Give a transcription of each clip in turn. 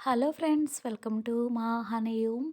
Hello friends, welcome to మా హనీయూమ్.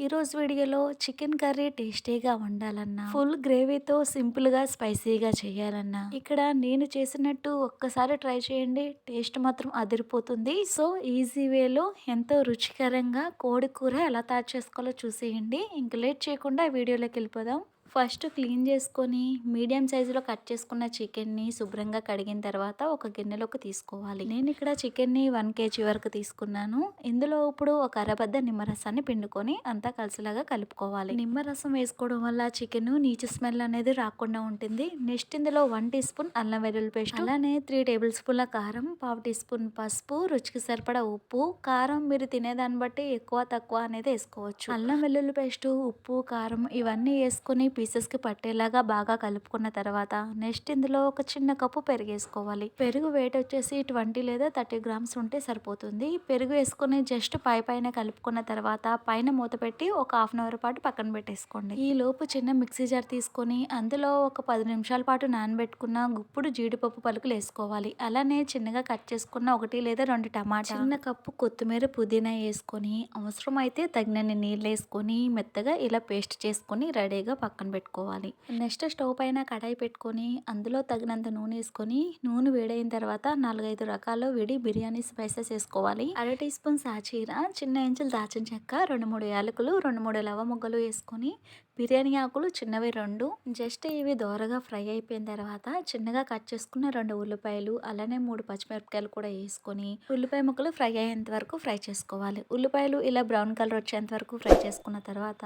ఈరోజు వీడియోలో చికెన్ కర్రీ టేస్టీగా వండాలన్నా, ఫుల్ గ్రేవీతో సింపుల్గా స్పైసీగా చేయాలన్నా, ఇక్కడ నేను చేసినట్టు ఒక్కసారి ట్రై చేయండి. టేస్ట్ మాత్రం అదిరిపోతుంది. సో ఈజీ వేలో ఎంతో రుచికరంగా కోడి కూర ఎలా తయారు చేసుకోవాలో చూసేయండి. ఇంక లేట్ చేయకుండా వీడియోలోకి వెళ్ళిపోదాం. ఫస్ట్ క్లీన్ చేసుకొని మీడియం సైజులో కట్ చేసుకున్న చికెన్ని శుభ్రంగా కడిగిన తర్వాత ఒక గిన్నెలోకి తీసుకోవాలి. నేను ఇక్కడ చికెన్ని 1 kg వరకు తీసుకున్నాను. ఇందులో ఇప్పుడు ఒక అరబద్ద నిమ్మరసాన్ని పిండుకొని అంతా కలిసిలాగా కలుపుకోవాలి. నిమ్మరసం వేసుకోవడం వల్ల చికెన్ నీచు స్మెల్ అనేది రాకుండా ఉంటుంది. నెక్స్ట్ ఇందులో 1 టీ స్పూన్ అల్లం వెల్లుల్లి పేస్ట్, అలానే 3 టేబుల్ స్పూన్ల కారం, 1/2 టీ స్పూన్ పసుపు, రుచికి సరిపడా ఉప్పు. కారం మీరు తినేదాన్ని బట్టి ఎక్కువ తక్కువ అనేది వేసుకోవచ్చు. అల్లం వెల్లుల్లి పేస్ట్, ఉప్పు, కారం ఇవన్నీ వేసుకొని పీసెస్కి పట్టేలాగా బాగా కలుపుకున్న తర్వాత నెక్స్ట్ ఇందులో ఒక చిన్న కప్పు పెరుగు వేసుకోవాలి. పెరుగు వెయిట్ వచ్చేసి 20 లేదా 30 గ్రామ్స్ ఉంటే సరిపోతుంది. పెరుగు వేసుకొని జస్ట్ పైన కలుపుకున్న తర్వాత పైన మూత పెట్టి ఒక 1/2 అవర్ పాటు పక్కన పెట్టేసుకోండి. ఈ లోపు చిన్న మిక్సీ జార్ తీసుకొని అందులో ఒక 10 నిమిషాల పాటు నానబెట్టుకున్న గుప్పుడు జీడిపప్పు పలుకులు వేసుకోవాలి. అలానే చిన్నగా కట్ చేసుకున్న 1 లేదా 2 టమాటా, చిన్న కప్పు కొత్తిమీర, పుదీనా వేసుకొని అవసరమైతే తగినన్ని నీళ్ళు వేసుకొని మెత్తగా ఇలా పేస్ట్ చేసుకొని రెడీగా పక్కన పెట్టుకోవాలి. నెక్స్ట్ స్టవ్ పైన కడాయి పెట్టుకొని అందులో తగినంత నూనె వేసుకొని నూనె వేడైన తర్వాత 4-5 రకాల విడి బిర్యానీ స్పైసెస్ వేసుకోవాలి. 1/2 టీ స్పూన్ సాజీరా, చిన్న ఇంచులు దాచిన చెక్క, 2-3 యాలకులు, 2-3 లవంగాలు వేసుకొని బిర్యానీ ఆకులు చిన్నవి 2 జస్ట్ ఇవి దోరగా ఫ్రై అయిపోయిన తర్వాత చిన్నగా కట్ చేసుకున్న 2 ఉల్లిపాయలు, అలానే 3 పచ్చిమిరపకాయలు కూడా వేసుకొని ఉల్లిపాయ ముక్కలు ఫ్రై అయ్యేంత వరకు ఫ్రై చేసుకోవాలి. ఉల్లిపాయలు ఇలా బ్రౌన్ కలర్ వచ్చేంత వరకు ఫ్రై చేసుకున్న తర్వాత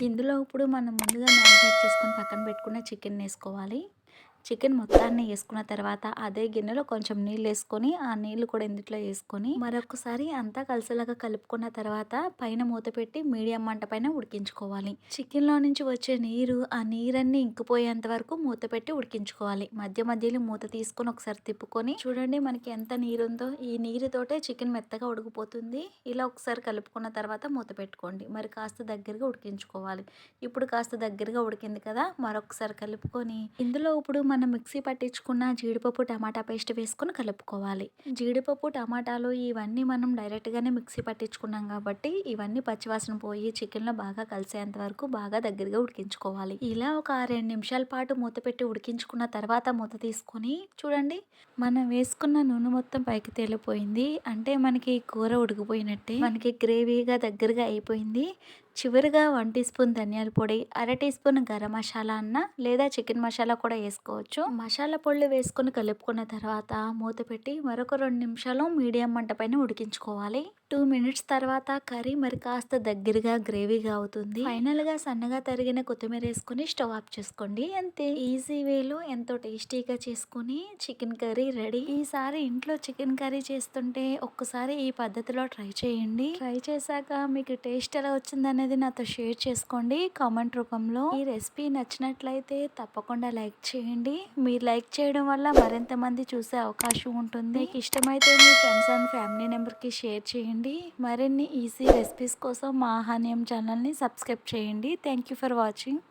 ఇందులో ఇప్పుడు మనం ముందుగా మ్యారినేట్ చేసుకొని పక్కన పెట్టుకున్న చికెన్ వేసుకోవాలి. చికెన్ మొత్తాన్ని వేసుకున్న తర్వాత అదే గిన్నెలో కొంచెం నీళ్ళు వేసుకొని ఆ నీళ్లు కూడా ఇందులో వేసుకొని మరొకసారి అంతా కలిసేలాగా కలుపుకున్న తర్వాత పైన మూత పెట్టి మీడియం మంట పైన ఉడికించుకోవాలి. చికెన్లో నుంచి వచ్చే నీరు, ఆ నీరన్నీ ఇంకిపోయేంత వరకు మూత పెట్టి ఉడికించుకోవాలి. మధ్య మధ్యలో మూత తీసుకొని ఒకసారి తిప్పుకొని చూడండి మనకి ఎంత నీరు ఉందో. ఈ నీరుతోటే చికెన్ మెత్తగా ఉడికిపోతుంది. ఇలా ఒకసారి కలుపుకున్న తర్వాత మూత పెట్టుకోండి. మరి కాస్త దగ్గరగా ఉడికించుకోవాలి. ఇప్పుడు కాస్త దగ్గరగా ఉడికింది కదా, మరొకసారి కలుపుకొని ఇందులో ఇప్పుడు మనం మిక్సీ పట్టించుకున్న జీడిపప్పు, టమాటా పేస్ట్ వేసుకొని కలుపుకోవాలి. జీడిపప్పు, టమాటాలు ఇవన్నీ మనం డైరెక్ట్గానే మిక్సీ పట్టించుకున్నాం కాబట్టి ఇవన్నీ పచ్చివాసన పోయి చికెన్లో బాగా కలిసేంత వరకు బాగా దగ్గరగా ఉడికించుకోవాలి. ఇలా ఒక 2 నిమిషాల పాటు మూత పెట్టి ఉడికించుకున్న తర్వాత మూత తీసుకొని చూడండి మనం వేసుకున్న నూనె మొత్తం పైకి తేలిపోయింది. అంటే మనకి కూర ఉడికిపోయినట్టే, మనకి గ్రేవీగా దగ్గరగా అయిపోయింది. చివరిగా 1 టీ స్పూన్ ధనియాల పొడి, 1/2 టీ స్పూన్ గరం మసాలా అన్న లేదా చికెన్ మసాలా కూడా వేసుకోవచ్చు. మసాలా పొడులు వేసుకొని కలుపుకున్న తర్వాత మూత పెట్టి మరొక 2 నిమిషాలు మీడియం మంట పైన ఉడికించుకోవాలి. 2 మినిట్స్ తర్వాత కర్రీ మరి కాస్త దగ్గరగా గ్రేవీగా అవుతుంది. ఫైనల్గా సన్నగా తరిగిన కొత్తిమీర వేసుకొని స్టవ్ ఆఫ్ చేసుకోండి. అంతే, ఈజీ వేలో ఎంతో టేస్టీగా చేసుకొని చికెన్ కర్రీ రెడీ. ఈసారి ఇంట్లో చికెన్ కర్రీ చేస్తుంటే ఒక్కసారి ఈ పద్ధతిలో ట్రై చేయండి. ట్రై చేశాక మీకు టేస్ట్ ఎలా వచ్చిందనేది నాతో షేర్ చేసుకోండి కామెంట్ రూపంలో. ఈ రెసిపీ నచ్చినట్లయితే తప్పకుండా లైక్ చేయండి. మీరు లైక్ చేయడం వల్ల మరింత మంది చూసే అవకాశం ఉంటుంది. మీకు ఇష్టమైతే మీ ఫ్రెండ్స్ అండ్ ఫ్యామిలీ మెంబర్కి షేర్ చేయండి. మరిన్ని ఈజీ రెసిపీస్ కోసం మా హనీయూమ్ ఛానల్ని సబ్స్క్రైబ్ చేయండి. Thank you for watching.